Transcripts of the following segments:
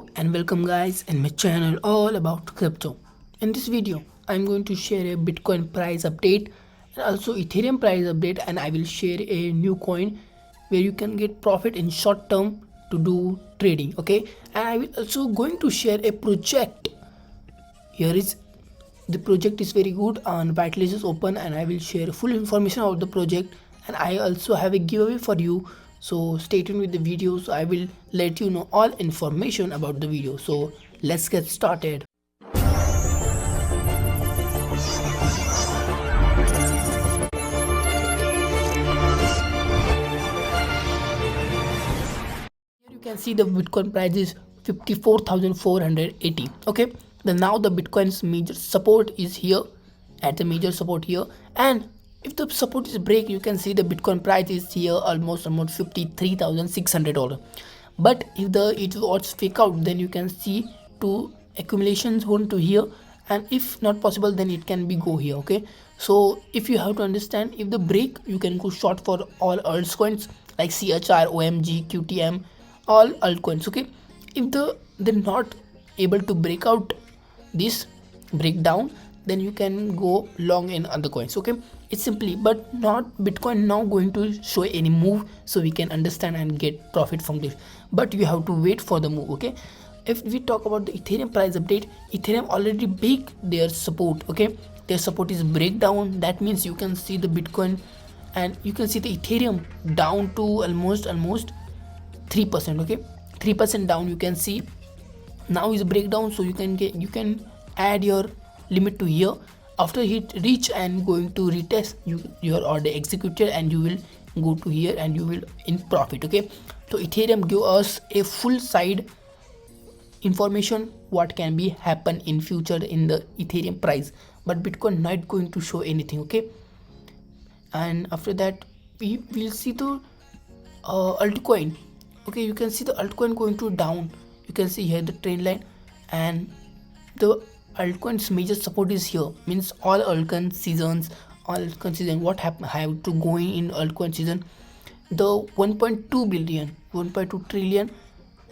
Hello and welcome guys in my channel all about crypto. In this video I'm going to share a Bitcoin price update and also Ethereum price update, and I will share a new coin where you can get profit in short term to do trading. Okay, and I will also going to share a project. Here is the project is very good and whitelist is open, and I will share full information about the project, and I also have a giveaway for you. So stay tuned with the video, so I will let you know all information about the video. So let's get started. Here you can see the Bitcoin price is 54,480. Okay, then now the Bitcoin's major support is here, at the major support here, and if the support is break, you can see the Bitcoin price is here almost $53,600. But if it was fake out, then you can see two accumulation zone to here, and if not possible then it can be go here. Okay, so if you have to understand, if the break, you can go short for all altcoins like CHR, OMG, QTM, all altcoins. Okay, if they're not able to break out this breakdown, then you can go long in other coins. Okay, it's simply, but not Bitcoin now going to show any move so we can understand and get profit from this, but you have to wait for the move. Okay, if we talk about the Ethereum price update, Ethereum already break their support. Okay, their support is breakdown. That means you can see the Bitcoin and you can see the Ethereum down to almost 3%. Okay, 3% down. You can see now is breakdown, so you can add your limit to here. After it reach and going to retest, your order executed and you will go to here and you will in profit. Okay, so Ethereum give us a full side information what can be happen in future in the Ethereum price, but Bitcoin not going to show anything. Okay, and after that we will see the altcoin. Okay, you can see the altcoin going to down. You can see here the trend line, and the altcoin's major support is here, means all altcoin seasons, what happen have to go in altcoin season, the 1.2 billion, 1.2 trillion,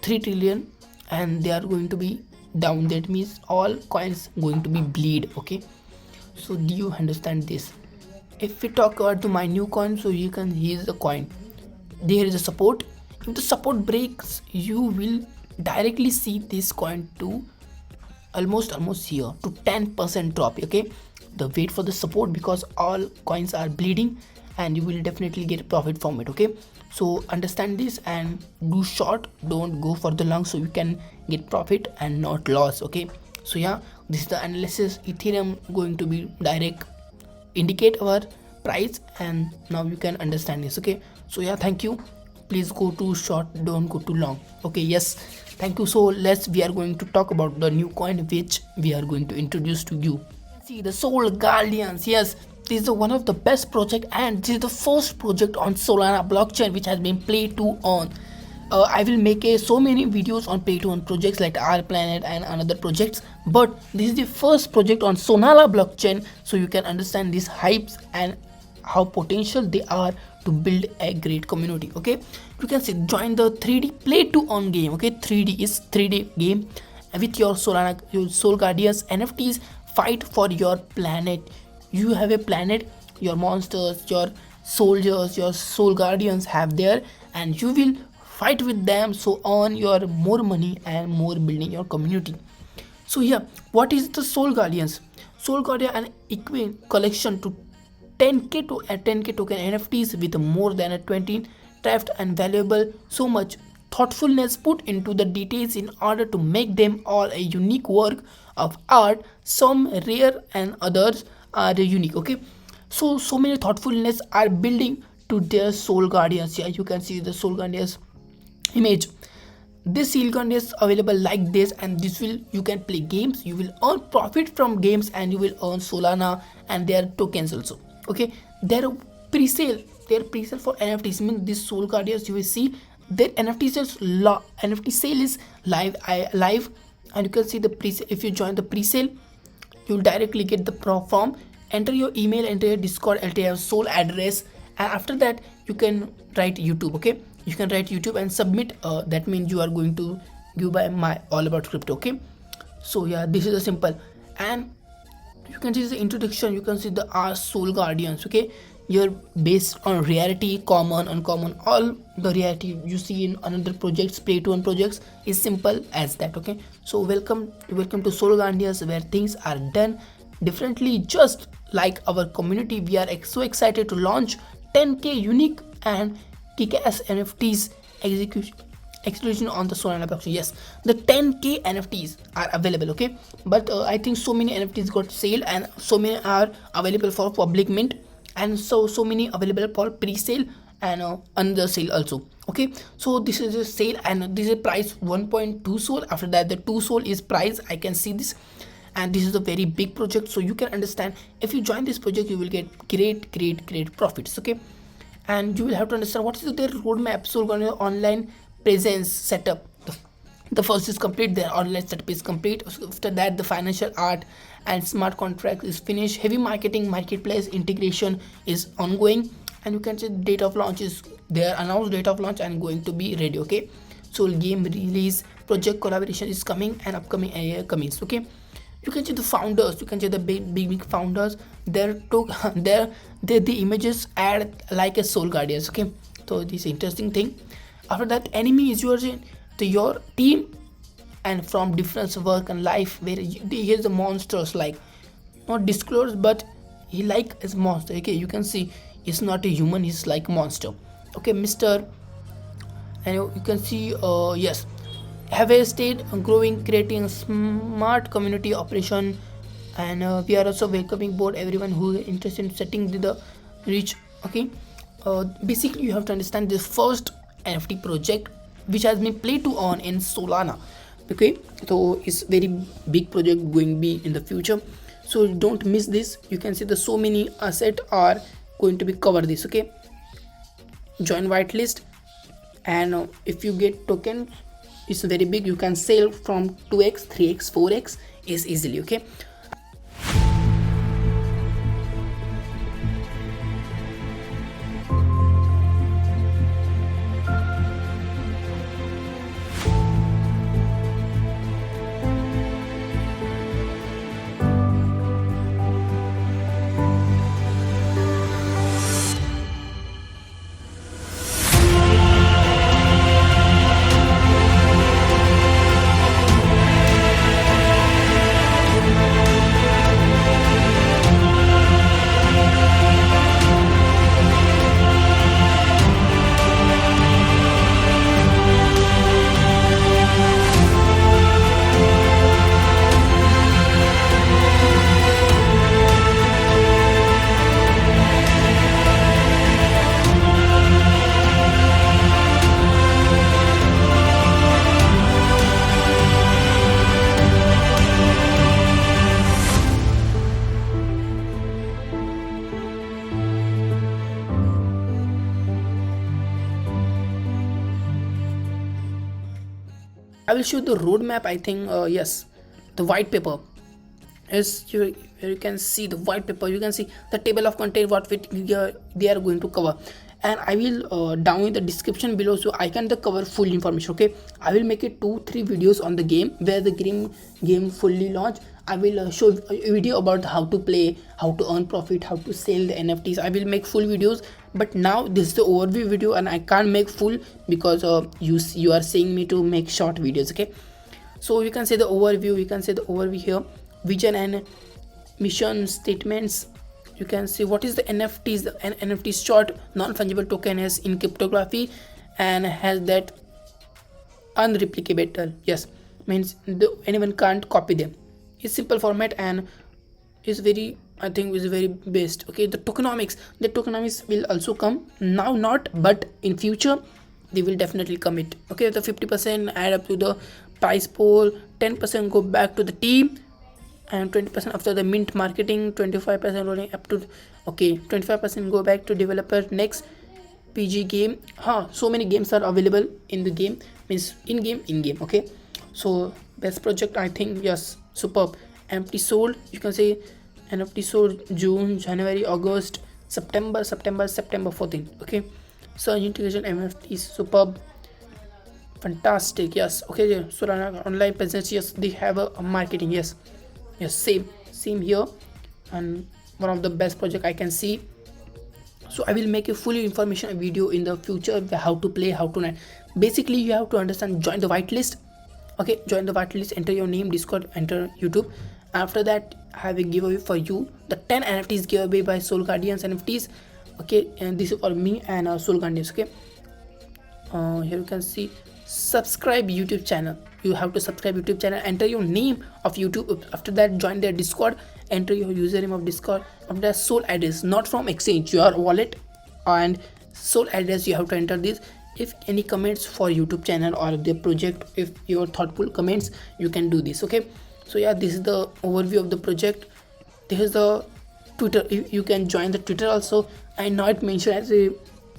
3 trillion, and they are going to be down. That means all coins going to be bleed. Okay, so do you understand this? If we talk about my new coin, so you can, here's the coin, there is a support. If the support breaks, you will directly see this coin to almost here to 10% drop. Okay, the wait for the support because all coins are bleeding and you will definitely get profit from it. Okay, so understand this and do short, don't go for the long, so you can get profit and not loss. Okay, so yeah, this is the analysis. Ethereum going to be direct indicate our price, and now you can understand this. Okay, so yeah, thank you. Please go to short, don't go too long. Okay, yes, thank you. So we are going to talk about the new coin which we are going to introduce to you. See the Soul Guardians. Yes, this is one of the best project, and this is the first project on Solana blockchain which has been play to earn. I will make so many videos on play to earn projects like R Planet and another projects, but this is the first project on Solana blockchain, so you can understand these hypes and how potential they are to build a great community. Okay, you can see join the 3D play to earn game. Okay, 3D is 3D game with your Solana, your Soul Guardians NFTs. Fight for your planet. You have a planet, your monsters, your soldiers, your Soul Guardians have there, and you will fight with them, so earn your more money and more building your community. So yeah, what is the Soul Guardians? Soul Guardian an equine collection to 10k to a 10k token NFTs with more than a 20 theft and valuable. So much thoughtfulness put into the details in order to make them all a unique work of art. Some rare and others are unique. Okay, so many thoughtfulness are building to their Soul Guardians. Yeah, you can see the Soul Guardians image. This Soul Guardians available like this, and this will, you can play games, you will earn profit from games, and you will earn Solana and their tokens also. Okay, their pre-sale for NFTs, means this Soul Guardians, you will see their NFT sale is live, and you can see the pre-sale. If you join the pre-sale, you'll directly get the form, enter your email, enter your Discord, enter your Soul address, and after that you can write YouTube. Okay, you can write YouTube and submit. That means you are going to give by my All About Crypto. Okay, so yeah, this is a simple, and you can see the introduction, you can see the Soul Guardians. Okay, you're based on rarity, common, uncommon, all the rarity you see in another projects, play to earn projects is simple as that. Okay, so welcome to Soul Guardians, where things are done differently, just like our community. We are so excited to launch 10k unique and kick-ass NFTs execution on the Solana blockchain. Yes, the 10k NFTs are available. Okay, but I think so many NFTs got sale, and so many are available for public mint, and so many available for pre-sale and under sale also. Okay, so this is a sale, and this is price 1.2 Sol. After that, the 2 Sol is price. I can see this, and this is a very big project, so you can understand, if you join this project you will get great profits. Okay, and you will have to understand what is their roadmap. So going to online presence setup, the first is complete, their online setup is complete. After that, the financial art and smart contract is finished. Heavy marketing, marketplace integration is ongoing, and you can see the date of launch is their announced date of launch and going to be ready. Okay, so game release, project collaboration is coming, and upcoming commits. Okay, you can see the founders, you can see the big founders, their the images add like a Soul Guardians. Okay, so this is interesting thing. After that, enemy is your team, and from different work and life, where here's the monsters, like not disclosed, but he like as monster. Okay, you can see it's not a human, he's like monster. Okay, Mr. and you can see yes, have a state growing, creating a smart community operation, and we are also welcoming board everyone who is interested in setting the reach. Okay, basically you have to understand this first NFT project which has been play to earn in Solana. Okay, so it's very big project going to be in the future, so don't miss this. You can see the so many asset are going to be cover this. Okay, join whitelist, and if you get token, it's very big, you can sell from 2x 3x 4x is easily. Okay, I will show the roadmap. I think yes, the white paper. As you can see the white paper, you can see the table of content what they are going to cover, and I will down in the description below, so I can cover full information. Okay, I will make it 2-3 videos on the game, where the game fully launch. I will show a video about how to play, how to earn profit, how to sell the NFTs. I will make full videos, but now this is the overview video, and I can't make full because you are saying me to make short videos. Okay, so you can say the overview, you can say the overview here, vision and mission statements. You can see what is the NFTs. The NFT is short non-fungible token is in cryptography and has that unreplicable. Yes, means anyone can't copy them. It's simple format and is very, I think is very best. Okay, the tokenomics will also come now, not but in future they will definitely commit. Okay, the 50% add up to the price pool, 10% go back to the team, and 20% after the mint marketing, 25% rolling up to, okay, 25% go back to developer. Next PG game, so many games are available in the game, means in game. Okay, so best project, I think, yes, superb. Empty sold, you can say NFT sold June, January, August, September 14. Okay, so integration MFT is superb. Fantastic. Yes. Okay. Yeah. Solana online presence. Yes, they have a marketing. Yes. Yes. Same here, and one of the best project I can see. So I will make a full information video in the future, how to play, how to net. Basically, you have to understand. Join the whitelist. Okay. Join the whitelist. Enter your name, Discord. Enter YouTube. After that, I have a giveaway for you. The 10 NFTs giveaway by Soul Guardians NFTs. Okay. And this is for me and Soul Guardians. Okay. Here you can see subscribe YouTube channel. You have to subscribe YouTube channel, enter your name of YouTube. After that, join their Discord, enter your username of Discord. After that, soul address, not from exchange, your wallet and soul address, you have to enter this. If any comments for YouTube channel or the project, if your thoughtful comments, you can do this. Okay, so yeah, this is the overview of the project. This is the Twitter. You can join the Twitter also. I not mention as a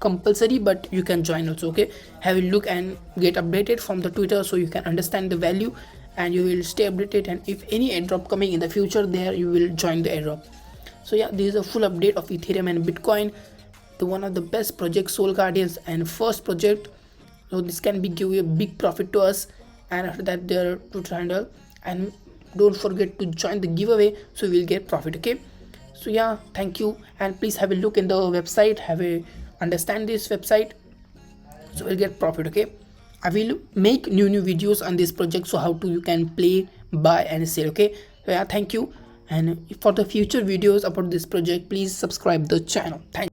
compulsory, but you can join also. Okay, have a look and get updated from the Twitter, so you can understand the value and you will stay updated. And if any airdrop coming in the future, there you will join the airdrop. So yeah, this is a full update of Ethereum and Bitcoin, the one of the best projects, Soul Guardians, and first project. So this can be give you a big profit to us. And after that, their Twitter handle, and don't forget to join the giveaway, so we will get profit. Okay, so yeah, thank you, and please have a look in the website, have a understand this website, so we'll get profit. Okay, I will make new videos on this project, so how to you can play, buy and sell. Okay, so yeah, thank you, and for the future videos about this project, please subscribe the channel. Thank you.